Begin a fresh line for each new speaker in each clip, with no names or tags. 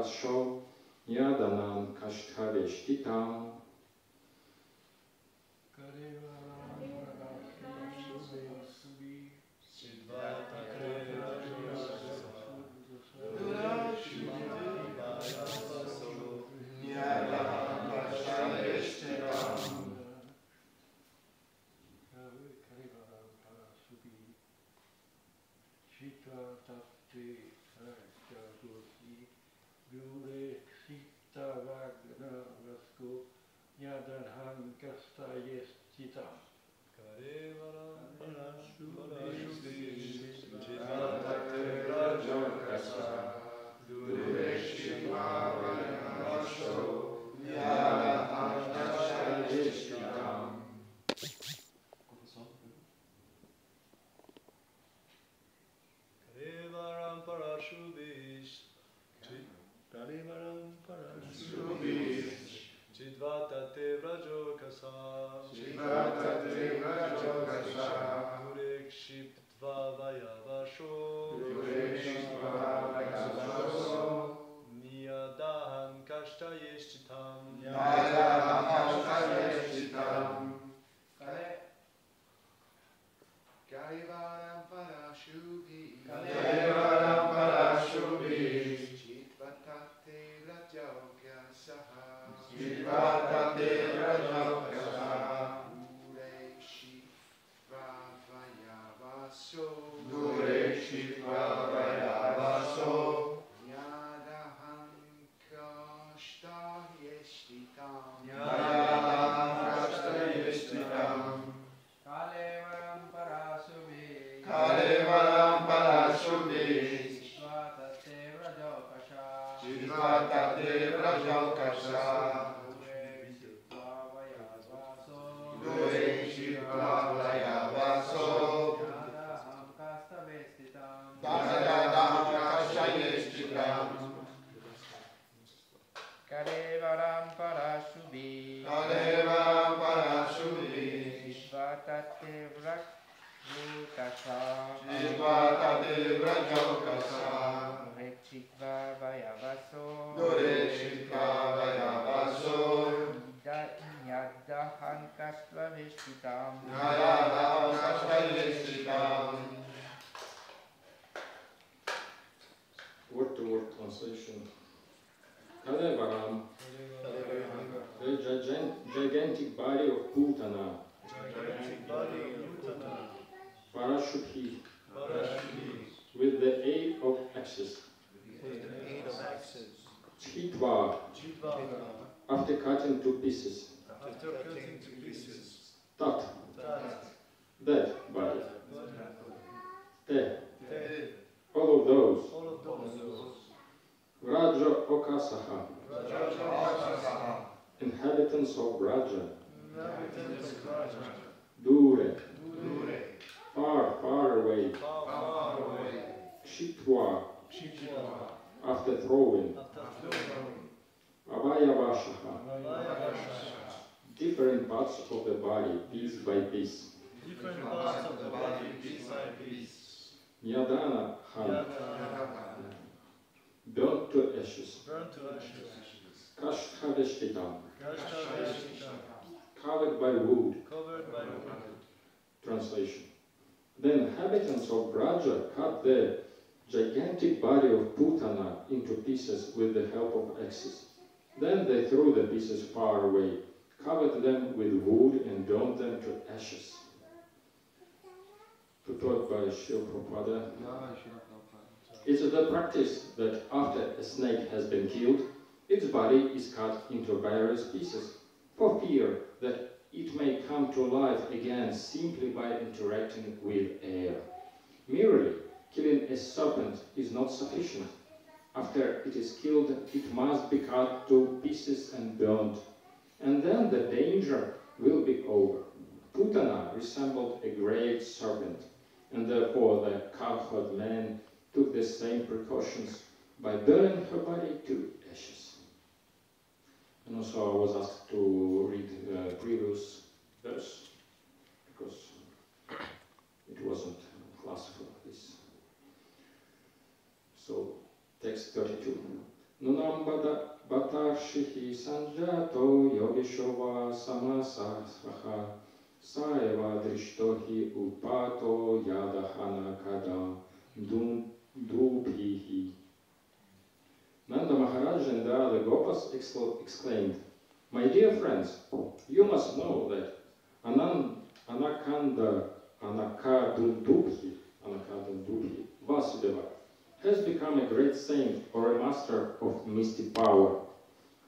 Vasho Yadanam Kashthaveshtitam. Word-to-word translation. Kalevaram, the gigantic body of Putana, Parashubhi, with the aid of axes, Chitva, after cutting to pieces, Tat, that body, Te, all of those, Raja Okasaha, inhabitants of Raja, Dure, far, far away, Shitwa, after throwing, Avayavashaha, different parts of the body, piece by piece. Yadana Han, burnt to ashes. Kashthaveshtitam, covered by wood. Translation. The inhabitants of Braja cut the gigantic body of Putana into pieces with the help of axes. Then they threw the pieces far away, covered them with wood and burned them to ashes. Taught by Srila Prabhupada. It is the practice that after a snake has been killed, its body is cut into various pieces, for fear that it may come to life again simply by interacting with air. Merely killing a serpent is not sufficient. After it is killed, it must be cut to pieces and burned, and then the danger will be over. Putana resembled a great serpent, and therefore the cowherd men took the same precautions by burning her body to ashes. And also I was asked to read previous verse, because it wasn't class for this. So, text 32. Nunam Batashihi Sanjato Yogeshova Samasasvaha Saeva Drishtohi Upato Yadahana Kada Duphihi. Nanda Maharaj and the other Gopas exclaimed, "My dear friends, you must know that Anakadundubhi Vasudeva has become a great saint or a master of mystic power.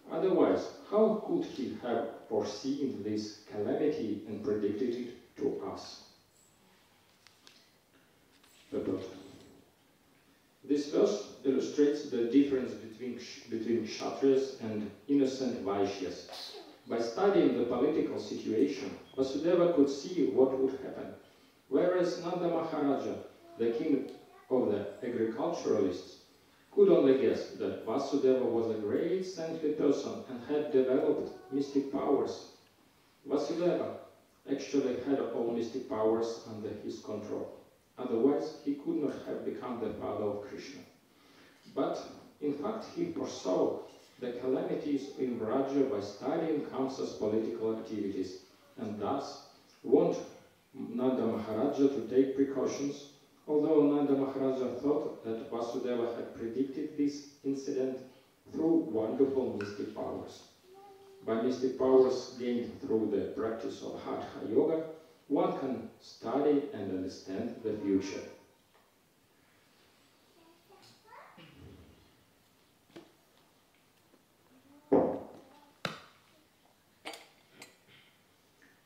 Otherwise, how could he have foreseen this calamity and predicted it to us?" This verse illustrates the difference between Kshatriyas and innocent Vaishyas. By studying the political situation, Vasudeva could see what would happen, whereas Nanda Maharaja, the king of the agriculturalists, could only guess that Vasudeva was a great saintly person and had developed mystic powers. Vasudeva actually had all mystic powers under his control. Otherwise, he could not have become the father of Krishna. But, in fact, he foresaw the calamities in Vraja by studying Kamsa's political activities, and thus warned Nanda Maharaja to take precautions, although Nanda Maharaja thought that Vasudeva had predicted this incident through wonderful mystic powers. By mystic powers gained through the practice of Hatha Yoga, one can study and understand the future.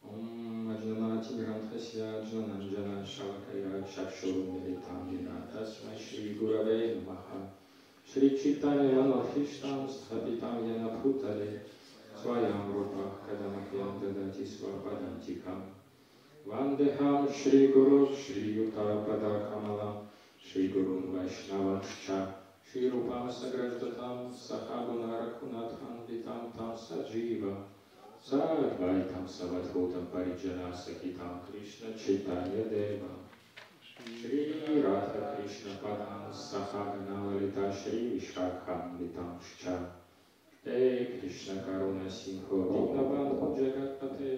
Om Ajnanati Granthasya Ajnananjana Shalakaya Chakshurumilitam Tasmai Shri Gurave Namaha Shri Chaitanya Manavishtam Sthapitam Yana Bhutale Swayam Rupa Kadamakyam Dadati Swapadantikam Vandeham Shri Guru Shri Yuta Pada Kamala Shri Guru Vaishnavascha Shri Rupam Sagrajdatam Sahaguna Rakunatham Vitam Tam Sajiva Sarvaitam Savadhutam Parijana Sakitam Krishna Chaitanya Deva Shri Radha Krishna Padam Sahagana Lalita Shri Vishwakham Vitamscha Hey Krishna Karuna Singho Dinabandhu Jagatpate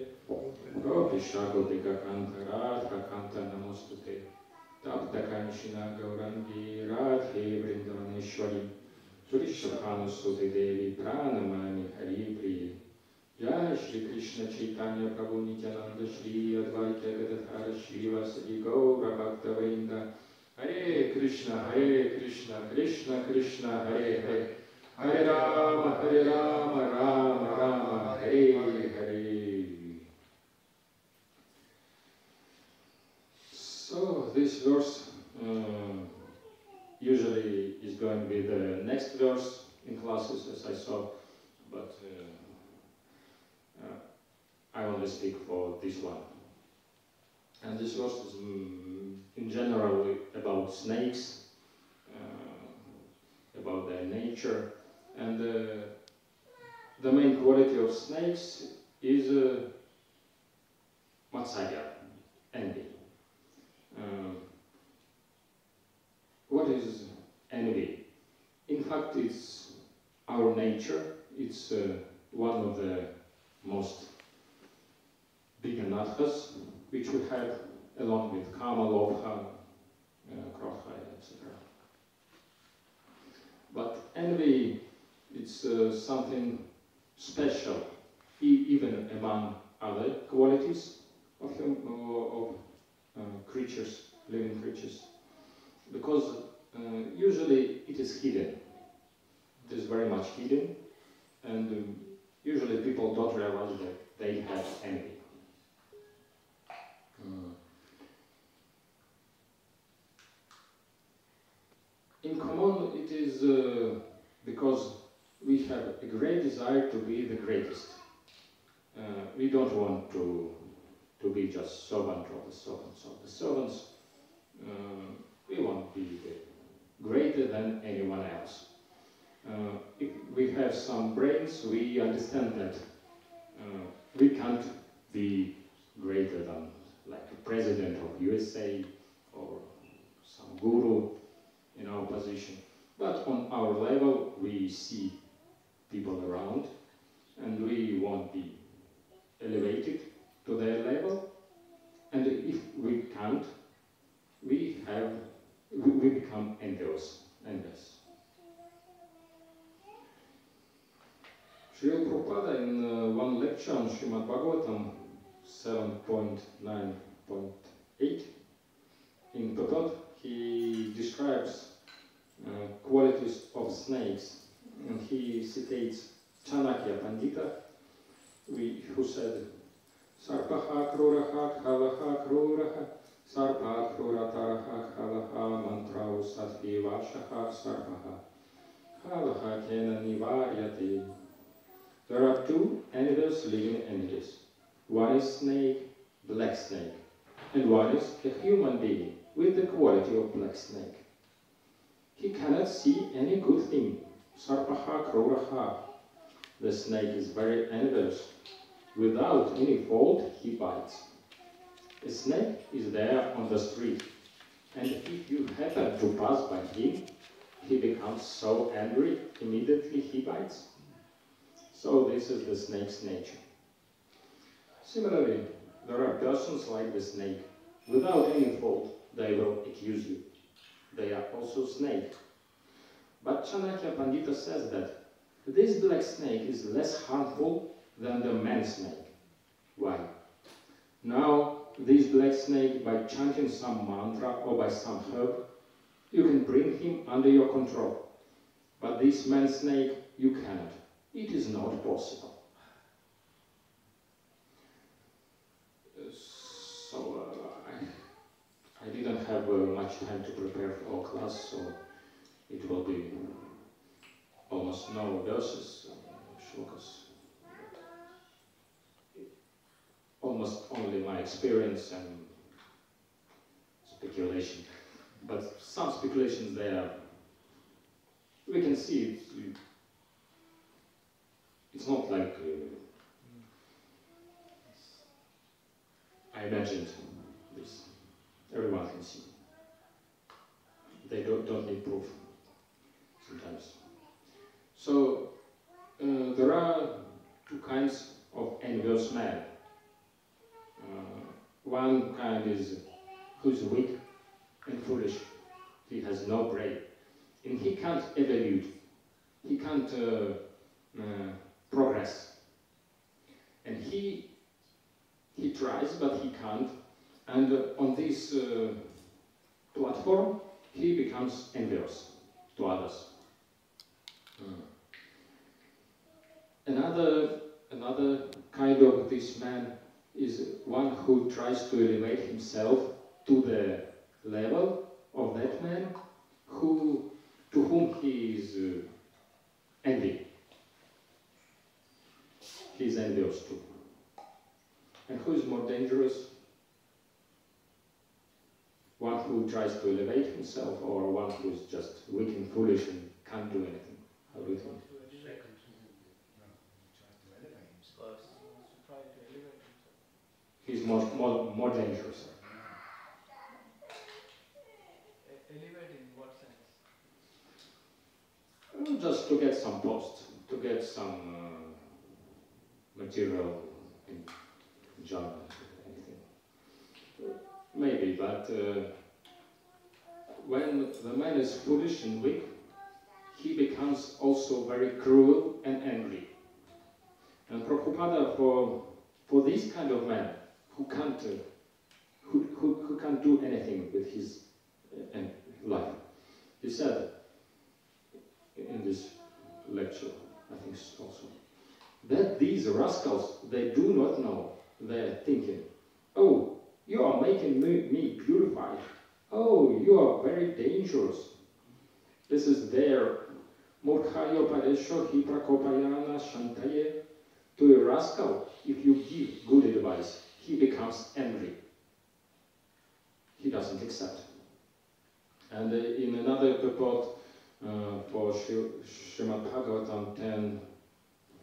Gopisha Gopika Kanta Radha Kanta Namostute Tapta Kanchina Gaurangi Radhe Vrindavaneshwari Surishakanu Sute Devi Pranamani Hari Priye Jai Shri Krishna Chaitanya Prabhu Nityananda Shri Advaita Gadadhara Shri Vasadi Gaura Bhakta Vrinda Hare Krishna Krishna Krishna Hare Hare Hare Rama Rama Rama Hare Hare. So this verse usually is going to be the next verse in classes, as I saw, but I only speak for this one. And this verse is in general about snakes, about their nature, and the main quality of snakes is matsarya, envy. What is envy? In fact, it's our nature. It's one of the most big anarthas which we have, along with kama, lobha, krodha, etc. But envy, it's something special, even among other qualities of creatures, living creatures, because usually it is hidden. It is very much hidden, and usually people don't realize that they have envy. In common, it is because we have a great desire to be the greatest. We don't want to be just servant of the servants of the servants. We want to be greater than anyone else. If we have some brains, we understand that we can't be greater than like the president of USA or some guru in our position. But on our level, we see people around, and we won't be elevated to their level. And if we can't, we become envious. Srila Prabhupada in one lecture on Srimad Bhagavatam 7.9.8 in purport, he describes qualities of snakes, and he citates Chanakya Pandita, who said, Sarpaha kruraha khalaha kruraha, sarpa krurataraha khalaha mantrau sattvi vashaha sarpaha, khalaha kena nivaryate. There are two animals, living entities. One is snake, black snake, and one is a human being with the quality of black snake. He cannot see any good thing. Sarpaha kruraha. The snake is very envious. Without any fault, he bites. A snake is there on the street, and if you happen to pass by him, he becomes so angry, immediately he bites. So this is the snake's nature. Similarly, there are persons like the snake. Without any fault, they will accuse you. They are also snake. But Chanakya Pandita says that this black snake is less harmful than the man snake. Why? Now, this black snake, by chanting some mantra or by some herb, you can bring him under your control. But this man snake, you cannot. It is not possible. So, I didn't have much time to prepare for our class, so it will be almost no verses, shlokas. Almost only my experience and speculation. But some speculations there, we can see it's not like I imagined this. Everyone can see. They don't need proof sometimes. So there are two kinds of envious men. One kind is who's weak and foolish. He has no brain, and he can't evolve. He can't progress. And he tries, but he can't. And on this platform, he becomes envious to others. Another kind of this man is one who tries to elevate himself to the level of that man to whom he is envy. He is envious too. And who is more dangerous? One who tries to elevate himself, or one who is just weak and foolish and can't do anything? How do you think? He's more dangerous.
Elevate in what sense?
Just to get some post, to get some material in job, anything. Maybe, but when the man is foolish and weak, he becomes also very cruel and angry. And Prabhupada, for this kind of man, who can't do anything with his life, he said in this lecture, I think also, that these rascals, they do not know. They're thinking, oh, you are making me purified. Oh, you are very dangerous. This is their Murkhayo Padesho Hiprakopayana Shantaye. To a rascal, if you give good advice, he becomes angry. He doesn't accept. And in another purport for Srimad Bhagavatam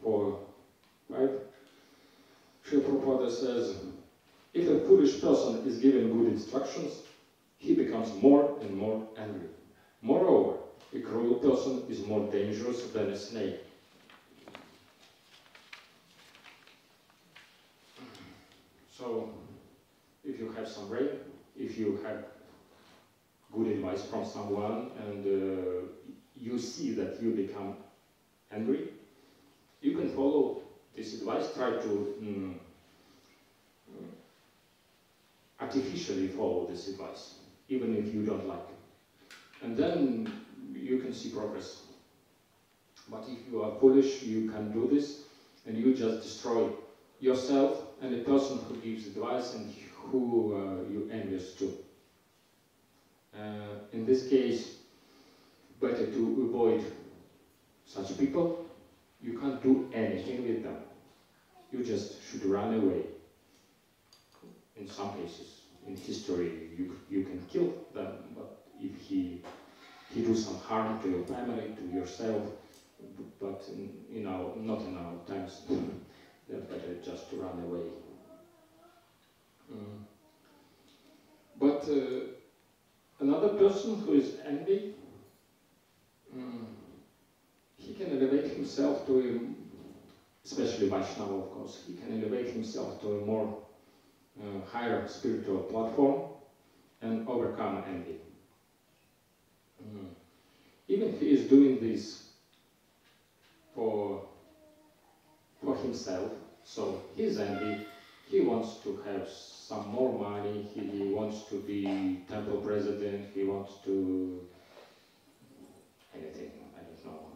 10.4.5, Srila Prabhupada says, if a foolish person is given good instructions, he becomes more and more angry. Moreover, A cruel person is more dangerous than a snake. So, if you have some rain, if you have good advice from someone and you see that you become angry, you can follow this advice, try to artificially follow this advice, even if you don't like it. And then you can see progress. But if you are foolish, you can do this, and you just destroy yourself and the person who gives advice and who you envious to. In this case, better to avoid such people. You can't do anything with them. You just should run away. In some cases, in history, you can kill them, but if he do some harm to your family, to yourself, but not in our times, they're better just to run away. But another person who is envy, he can elevate himself to especially Vaishnava, of course, he can elevate himself to a more higher spiritual platform and overcome envy. Even if he is doing this for himself, so his envy, he wants to have some more money, he wants to be temple president, he wants to anything, I don't know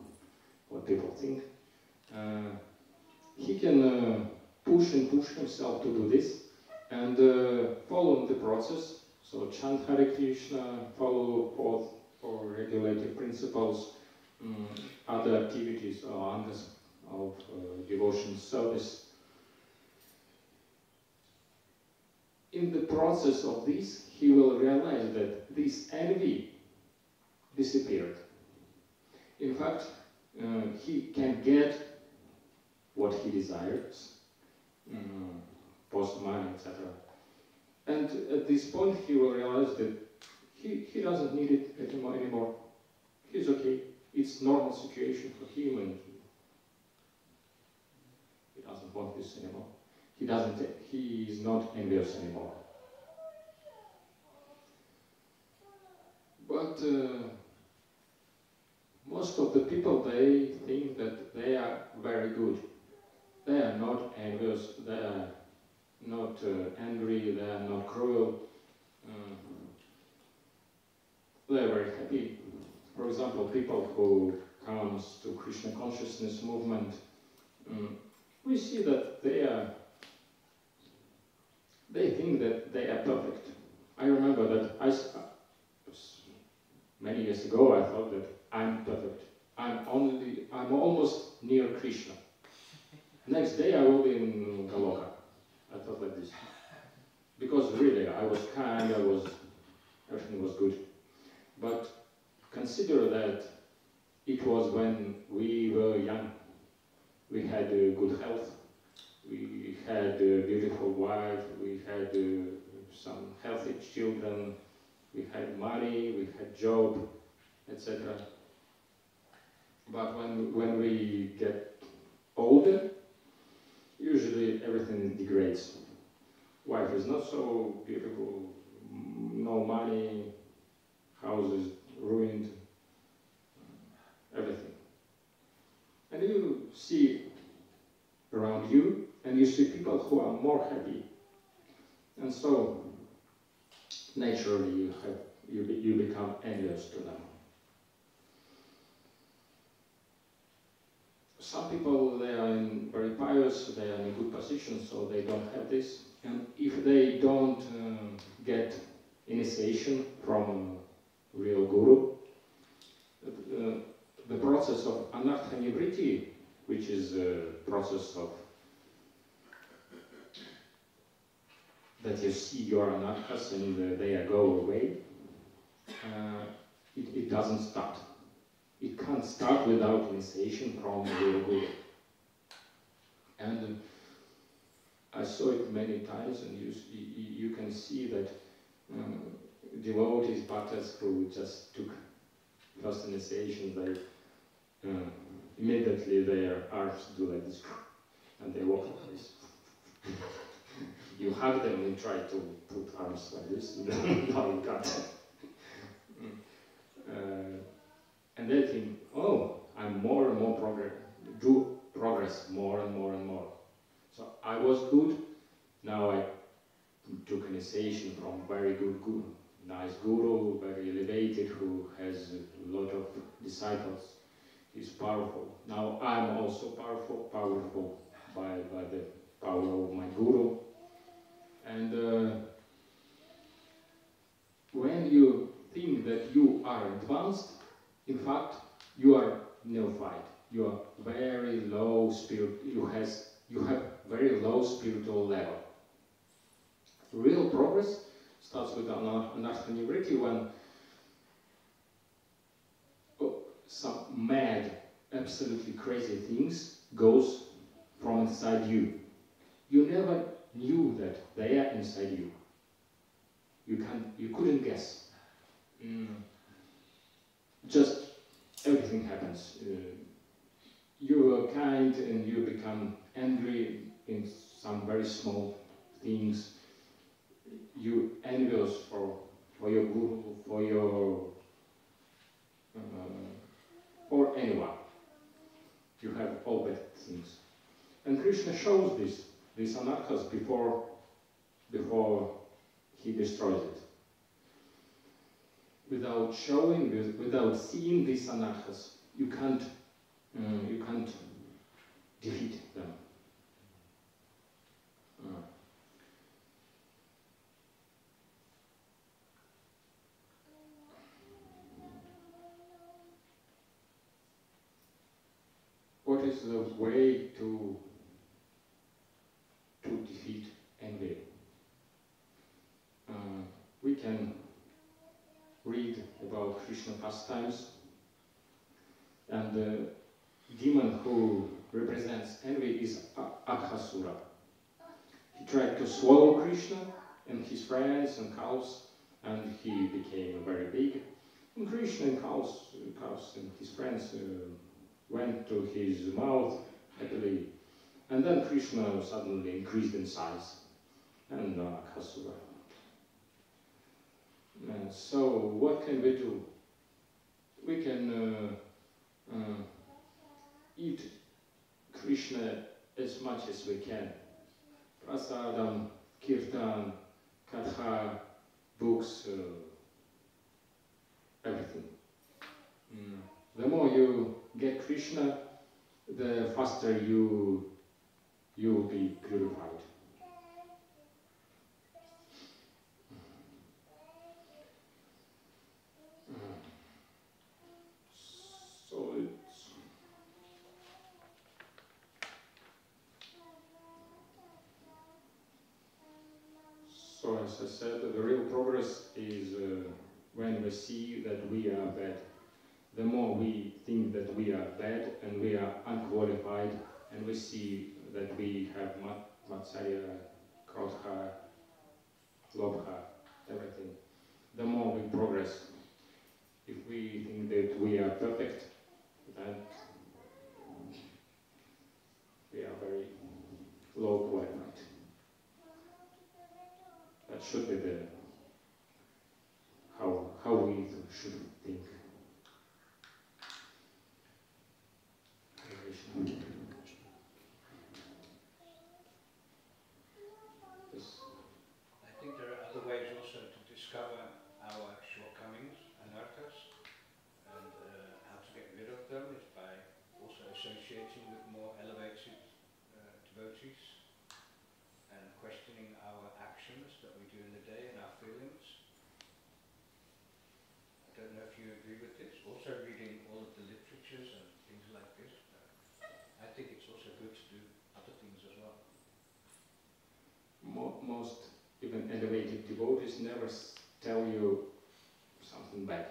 what people think. He can push himself to do this and follow the process. So chant Hare Krishna, follow for regulated principles, other activities or of devotion service. In the process of this, he will realize that this envy disappeared. In fact, he can get what he desires, post money, etc. And at this point, he will realize that he doesn't need it anymore. He's okay. It's normal situation for him, and he doesn't want this anymore. He is not envious anymore. But most of the people, they think that they are very good. They are not envious, they are not angry, they are not cruel. They are very happy. For example, people who comes to Krishna consciousness movement, we see that they think that they are perfect. I remember that many years ago I thought that I'm perfect. I'm almost near Krishna. Next day I will be in Galoka. I thought like this. Because really I was kind, everything was good. But consider that it was when we were young. We had good health, we had a beautiful wife, we had some healthy children, we had money, we had job, etc. But when we get older, usually everything degrades. Wife is not so beautiful, no money, house is ruined, everything. And you see around you, and you see people who are more happy. And so, naturally, you become envious to them. Some people, they are very pious, they are in a good position, so they don't have this. And if they don't get initiation from a real guru, the process of anartha nivriti, which is a process of that you see your anarthas and they go away, it doesn't start. It can't start without initiation from the real guru. And I saw it many times, and you can see that devotees, bhaktas who just took first initiation, they immediately their arms do like this, and they walk like this. You hug them and try to put arms like this. No, you can't. And they think, oh, I'm more and more progress more and more and more. So I was good. Now I took initiation from very good guru, nice guru, very elevated, who has a lot of disciples. He's powerful. Now I'm also powerful by the power of my guru. And when you think that you are advanced, in fact, you are neophyte. You are very low spirit. You have very low spiritual level. Real progress starts with anartha-nivritti when some mad, absolutely crazy things goes from inside you. You never knew that they are inside you. You couldn't guess. Just everything happens. You are kind and you become angry in some very small things. You envious for your guru, for anyone. You have all bad things. And Krishna shows these anarthas before he destroys it. Without showing this, without seeing these anarthas, you can't defeat them. What is the way to defeat envy? We can read about Krishna pastimes, and the demon who represents envy is Aghasura. He tried to swallow Krishna and his friends and cows, and he became very big. And Krishna and cows and his friends went to his mouth happily, and then Krishna suddenly increased in size, and Aghasura. And so what can we do? We can eat Krishna as much as we can. Prasadam, kirtan, katha, books, everything. The more you get Krishna, the faster you will be purified. So as I said, the real progress is when we see that we are bad. The more we think that we are bad and we are unqualified, and we see that we have Matsarya, Krodha, Lobha, everything, the more we progress. If we think that we are perfect, then we are very low qualified. That should be the how we should think.
I think there are other ways also to discover our shortcomings, anarthas, and how to get rid of them is by also associating with more elevated devotees and questioning our actions that we do in the day and our feelings. I don't know if you agree with this. Also reading all of the literatures and things like this. I think it's also good to do other things as well.
Most even elevated devotees never tell you something bad.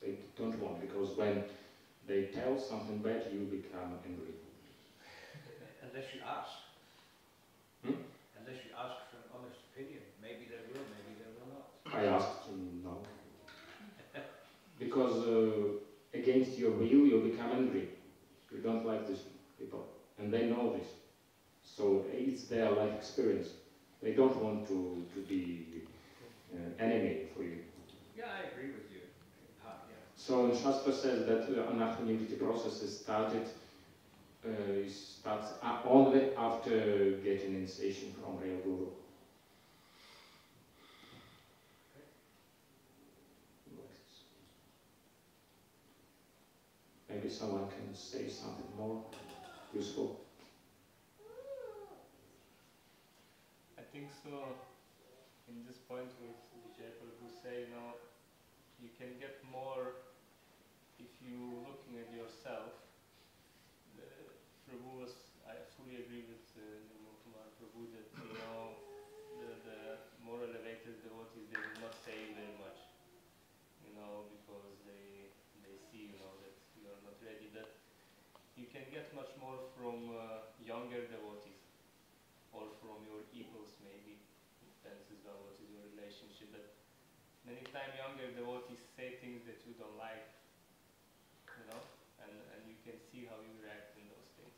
They don't want, because when they tell something bad, you become angry.
Unless you ask. Unless you ask for an honest opinion. Maybe they will, maybe they will not.
I asked him no. because against your will you become angry. You don't like these people, and they know this. So it's their life experience. They don't want to be enemy for you.
Yeah, I agree with you. Yeah.
So Shastra says that anarcho-unity process is starts only after getting initiation from real guru. Maybe someone can say something more useful.
I think so. In this point, with Vijay Prabhu say, you can get more if you looking at yourself. Prabhu was, I fully agree with Nirmala Prabhu that the more elevated devotees, they will not say very much, because they see that you are not ready. That you can get much more from younger devotees or from your equals, maybe. Depends as well what is your relationship. But many times younger devotees say things that you don't like, and you can see how you react in those things.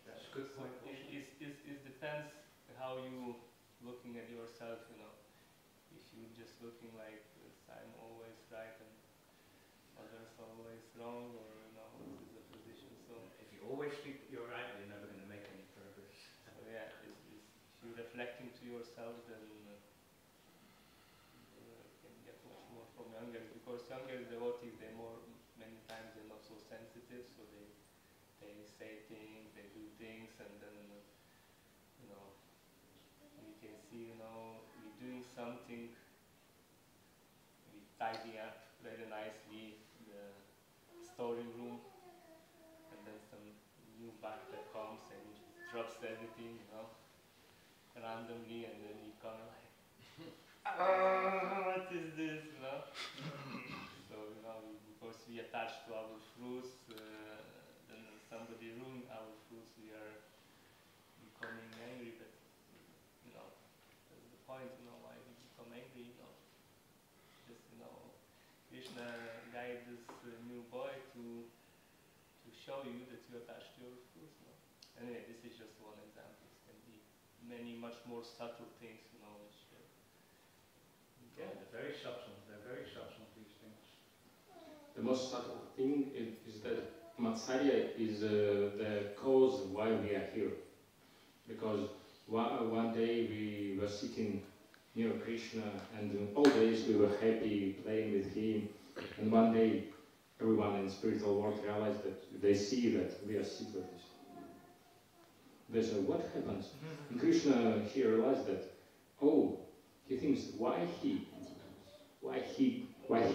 That's a good point.
It depends how you looking at yourself, If you just looking like I'm always right and others always wrong, or what is the position? So
if you always think you're right, you're never going to make any progress.
So yeah, if you're reflecting to yourself, then you can get much more from younger, because younger devotees, many times they're not so sensitive, so they say things, they do things, and then we can see we're doing something, we tidy up very nicely the storing room, and then some new bachelor comes and he just drops everything, randomly, and then you come like, what is this, So, because we attach to our fruits, then somebody ruined our fruits, we are becoming angry, but, that's the point, why we become angry, just, Krishna guides this new boy to show you that you attach to your fruits, Anyway, this is just one example. It can be many, much more subtle things, which...
Yeah, they're very subtle. They're very subtle, these things.
The most subtle thing is that Matsarya is the cause why we are here. Because one day we were sitting near Krishna, and all days we were happy playing with him. And one day everyone in the spiritual world realized that they see that we are secrets. They say, what happens? And Krishna, he realized that, he thinks, why he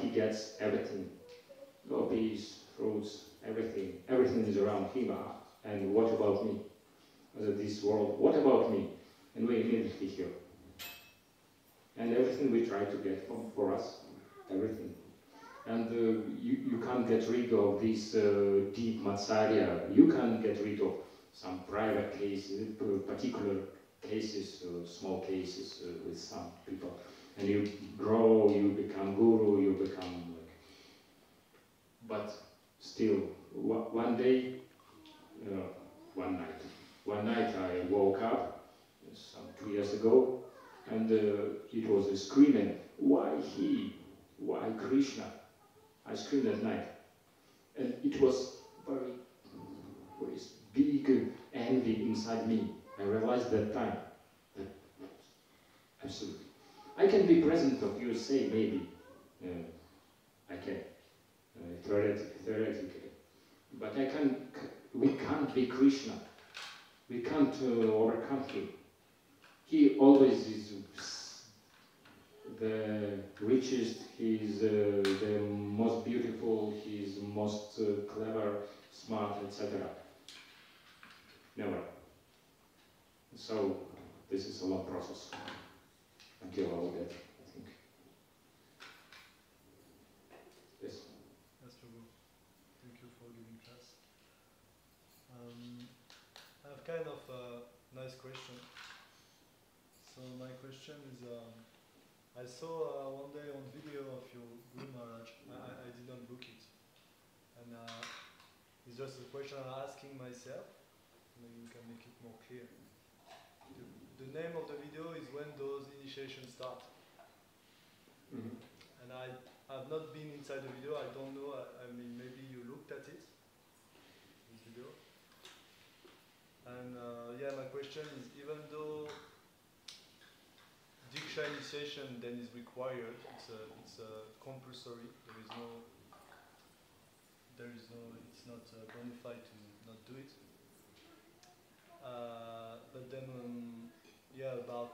gets everything, gopis, fruits, everything is around him, and what about me? This world, what about me? And we immediately hear. And everything we try to get for us, everything. And you can't get rid of this deep Matsarya. You can't get rid of some private cases, particular cases, small cases with some people. And you grow, you become guru, you become like... But still, one day, one night I woke up, some 2 years ago, and it was a screaming, why he? Why Krishna? I screamed at night. And it was very big envy inside me. I realized that time. That absolutely. I can be president of USA, maybe. I can. Theoretically. But we can't be Krishna. We can't overcome him. He always is the richest, he is the most beautiful, he is most clever, smart, etc. Never. So this is a long process until I will get, I think. Yes?
Yes, Prabhu. Thank you for giving class. I have kind of a nice question. So my question is, I saw one day on video of your Guru Maharaj. I did not book it. And it's just a question I'm asking myself. Maybe you can make it more clear. The name of the video is When Those Initiations Start.
Mm-hmm.
And I've not been inside the video. I don't know. I mean, maybe you looked at it, this video. And yeah, my question is, even though Diksha initiation then is required, it's compulsory. It's not bona fide to not do it. But then, yeah, about,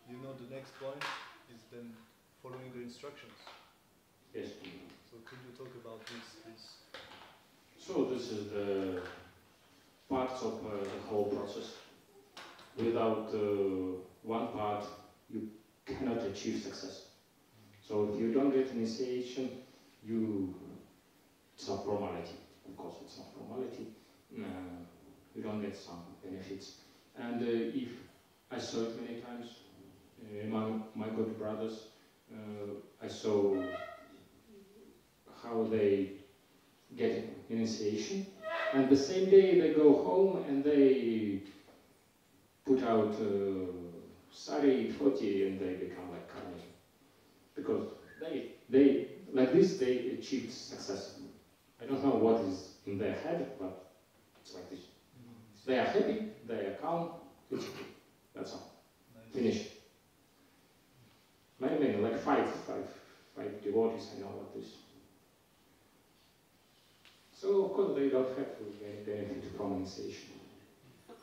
the next point is then following the instructions.
Yes.
So could you talk about this, please?
So this is the parts of the whole process. Without one part, you cannot achieve success. So if you don't get initiation, it's not formality. Of course, it's not formality. You don't get some benefits. And if I saw it many times among my good brothers, I saw how they get initiation, and the same day they go home and they put out sari, dhoti, and they become like karmi. Because they like this, they achieved success. I don't know what is in their head, but it's like this. They are happy, they are calm, it's okay. That's all.
Nice.
Finish. Many, like five devotees I know like this. So of course they don't have to benefit from initiation.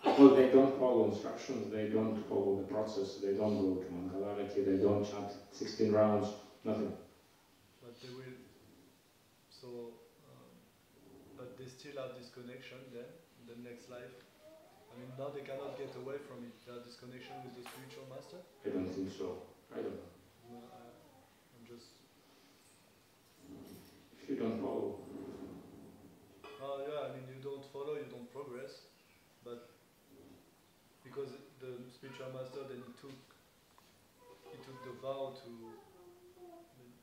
Because they don't follow instructions, they don't follow the process, they don't go to Mangalarati, they don't chant 16 rounds, nothing.
But they will, but they still have this connection then, in the next life. I mean, now they cannot get away from it, that disconnection with the spiritual master?
I don't think so. I don't know.
Well, I'm just...
If you don't follow.
Oh yeah, I mean, you don't follow, you don't progress, but because the spiritual master then he took the vow to,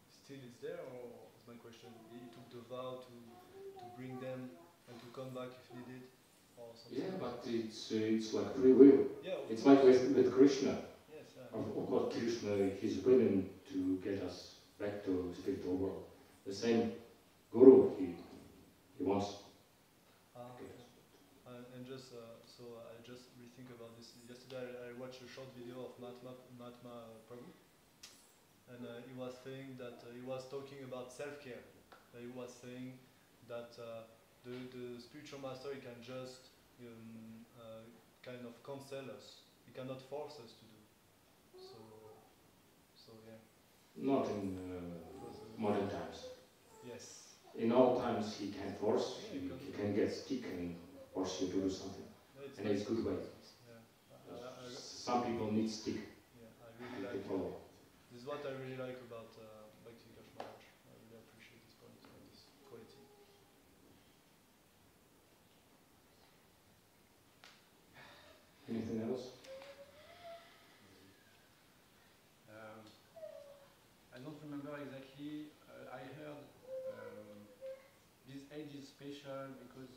still is there, or is my question, he took the vow to bring them and to come back if needed, or something.
Yeah, but it's like free will.
Yeah,
it's like with Krishna.
Yes,
Of course, Krishna, he's willing to get us back to spiritual world. The same Guru, he wants.
And just so I just rethink about this. Yesterday I watched a short video of Mahatma Prabhu, and he was saying that he was talking about self-care. He was saying that the spiritual master, he can just kind of counsel us. He cannot force us to do. So yeah.
Not in modern times.
Yes.
In all times he can force, he can get stick and force you to do something. And it's good way.
Yeah.
Some people need stick.
Yeah, I really like
follow.
This is what I really like about Bhakti Vikash Maharaj. I really appreciate this point and this quality.
Anything else?
I don't remember exactly. I heard this age is special because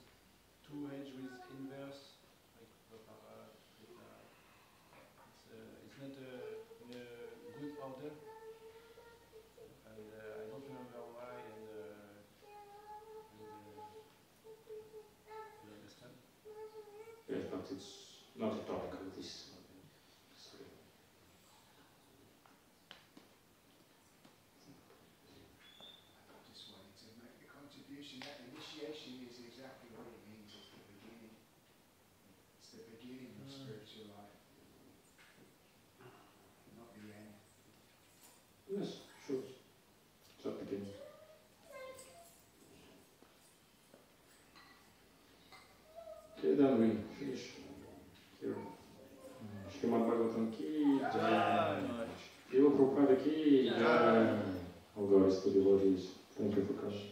two age with inverse, like it's not in a good order, and I don't remember why. And you understand?
Yes, but it's not a topic of this. Sorry.
Just wanted to make the contribution that initiation is exactly what it means. It's the beginning. It's the beginning of spiritual life, not the end.
Yes, sure. It's at the beginning. Okay, then we finish here. Srimad Bhagavatam ki jai. Prabhupada ki jai. All glories to devotees. Thank you for coming.